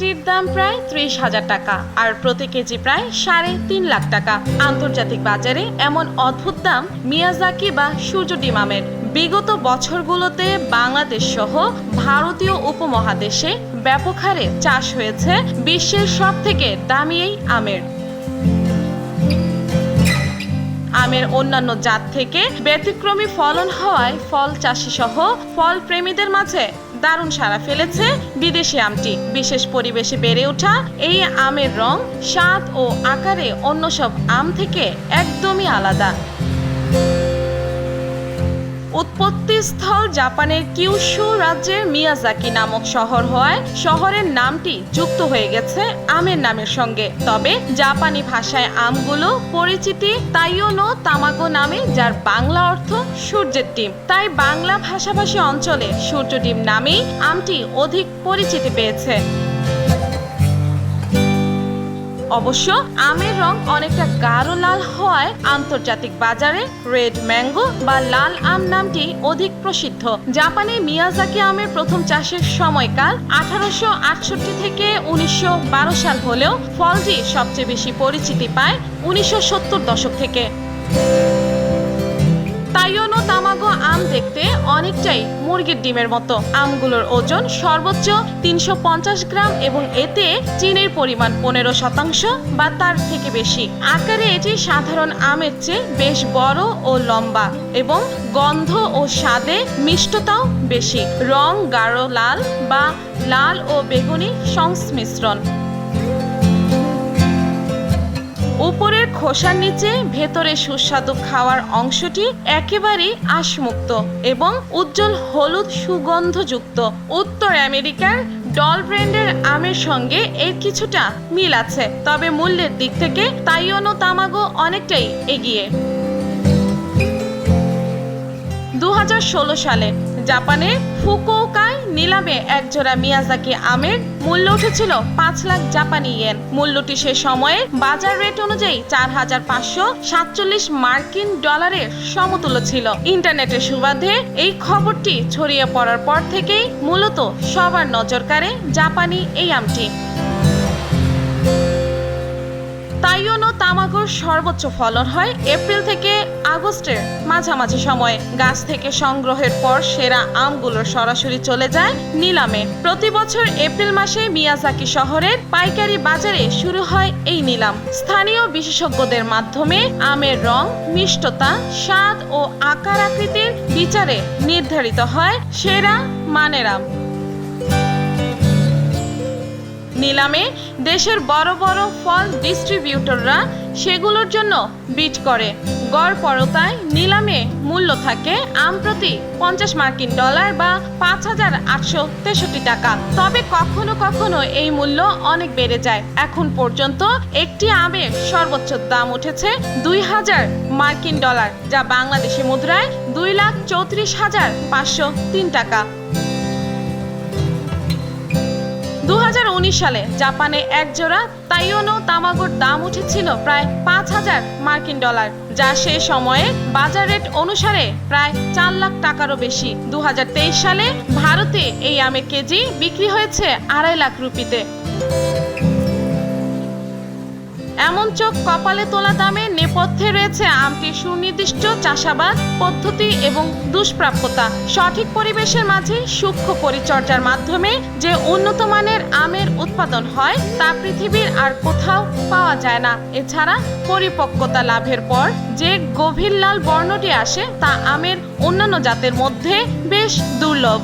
কেজির দাম প্রায় 30,000 টাকা আর প্রতি কেজি প্রায় 3.5 লাখ টাকা। আন্তর্জাতিক বাজারে এমন অদ্ভুত দাম মিয়াজাকি বা সূর্য ডিম আমের। বিগত বছরগুলোতে বাংলাদেশ সহ ভারতীয় উপমহাদেশে ব্যাপক হারে চাষ হয়েছে বিশ্বের সবথেকে দামি এই আমের। আমের অন্যান্য জাত থেকে ব্যতিক্রমী ফলন হওয়ায় ফল চাষি সহ ফল প্রেমীদের মাঝে দারুণ সাড়া ফেলেছে বিদেশি আমটি। বিশেষ পরিবেশে বেড়ে ওঠা এই আমের রং, স্বাদ ও আকারে অন্য সব আম থেকে একদমই আলাদা। উৎপত্তিস্থল জাপানের কিউশু রাজ্যের মিয়াজাকি নামক শহর হওয়ায় শহরের নামটি যুক্ত হয়ে গেছে আমের নামের সঙ্গে। তবে জাপানি ভাষায় আমগুলো পরিচিতি তাইও নো তামাগো নামে, যার বাংলা অর্থ সূর্যের ডিম। তাই বাংলা ভাষাভাষী অঞ্চলে সূর্য ডিম নামেই আমটি অধিক পরিচিতি পেয়েছে। অবশ্য আমের রং অনেকটা গাঢ় লাল হওয়ায় আন্তর্জাতিক বাজারে রেড ম্যাঙ্গো বা লাল আম নামটি অধিক প্রসিদ্ধ। জাপানে মিয়াজাকি আমের প্রথম চাষের সময়কাল 1868 থেকে 1912 সাল হলেও ফলটি সবচেয়ে বেশি পরিচিতি পায় 1970 দশক থেকে। তাইও নো তামাগো আম দেখতে অনেকটাই মুরগির ডিমের মতো। আমগুলোর ওজন সর্বোচ্চ 350 গ্রাম এবং এতে চিনির পরিমাণ 15% বা তার থেকে বেশি। আকারে এটি সাধারণ আমের চেয়ে বেশ বড় ও লম্বা এবং গন্ধ ও স্বাদে মিষ্টতাও বেশি। রং গাঢ় লাল বা লাল ও বেগুনি সংমিশ্রণ। উপরের খোসার নিচে ভেতরে সুস্বাদু খাওয়ার অংশটি একেবারেই আঁশমুক্ত এবং উজ্জ্বল হলুদ সুগন্ধযুক্ত। উত্তর আমেরিকার ডল ব্র্যান্ডের আমের সঙ্গে এর কিছুটা মিল আছে, তবে মূল্যের দিক থেকে তাইও নো তামাগো অনেকটাই এগিয়ে। 2016 সালে জাপানের ফুকুওকায় নিলামে একজোড়া মিয়াজাকি আমের মূল্য উঠেছিল 5 লাখ জাপানি ইয়েন। মূল্যটি সে সময়ে বাজার রেট অনুযায়ী 4,547 মার্কিন ডলারের সমতুল্য ছিল। ইন্টারনেটের সুবাদে এই খবরটি ছড়িয়ে পড়ার পর থেকেই মূলত সবার নজর কাড়ে জাপানি এই আমটি। তাইও নো তামাগোর সর্বোচ্চ ফলন হয় এপ্রিল থেকে আগস্টের মাঝামাঝি সময়ে। গাছ থেকে সংগ্রহের পর সেরা আমগুলোর সরাসরি চলে যায় নিলামে। প্রতি বছর এপ্রিল মাসে মিয়াজাকি শহরের পাইকারি বাজারে শুরু হয় এই নিলাম। স্থানীয় বিশেষজ্ঞদের মাধ্যমে আমের রং, মিষ্টতা, স্বাদ ও আকার আকৃতির বিচারে নির্ধারিত হয় সেরা মানের আম। নিলামে দেশের বড় বড় ফল ডিস্ট্রিবিউটররা সেগুলোর জন্য বিড করে। গড় পড়তায় নিলামে মূল্য থাকে আম প্রতি 50 মার্কিন ডলার বা 5,863 টাকা। তবে কখনো কখনো এই মূল্য অনেক বেড়ে যায়। এখন পর্যন্ত একটি আমের সর্বোচ্চ দাম উঠেছে 2,000 মার্কিন ডলার, যা বাংলাদেশি মুদ্রায় 2,34,503 টাকা। 2019 সালে জাপানে একজোড়া তাইও নো তামাগোর দাম উঠেছিল প্রায় 5,000 মার্কিন ডলার, যা সে সময়ে বাজার রেট অনুসারে প্রায় 4 লাখ টাকারও বেশি। 2023 সালে ভারতে এই আমের কেজি বিক্রি হয়েছে 2.5 লাখ রুপিতে। এমন চোখ কপালে তোলা দামের নেপথ্যে রয়েছে আমটির সুনির্দিষ্ট চাষাবাদ পদ্ধতি এবং দুষ্প্রাপ্যতা। সঠিক পরিবেশের মাঝে সূক্ষ্ম পরিচর্যার মাধ্যমে যে উন্নত মানের আমের উৎপাদন হয় তা পৃথিবীর আর কোথাও পাওয়া যায় না। এছাড়া পরিপক্কতা লাভের পর যে গভীর লাল বর্ণটি আসে তা আমের অন্যান্য জাতের মধ্যে বেশ দুর্লভ।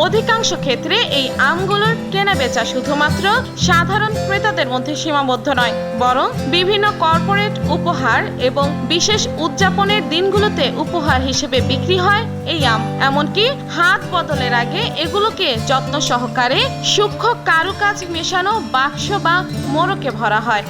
অধিকাংশ ক্ষেত্রে এই আমগুলোর কেনাবেচা শুধুমাত্র সাধারণ ক্রেতাদের মধ্যে সীমাবদ্ধ নয়, বরং বিভিন্ন কর্পোরেট উপহার এবং বিশেষ উদযাপনের দিনগুলোতে উপহার হিসেবে বিক্রি হয় এই আম। এমনকি হাত বদলের আগে এগুলোকে যত্ন সহকারে সূক্ষ্ম কারুকাজ মেশানো বাক্স বা মোড়কে ভরা হয়।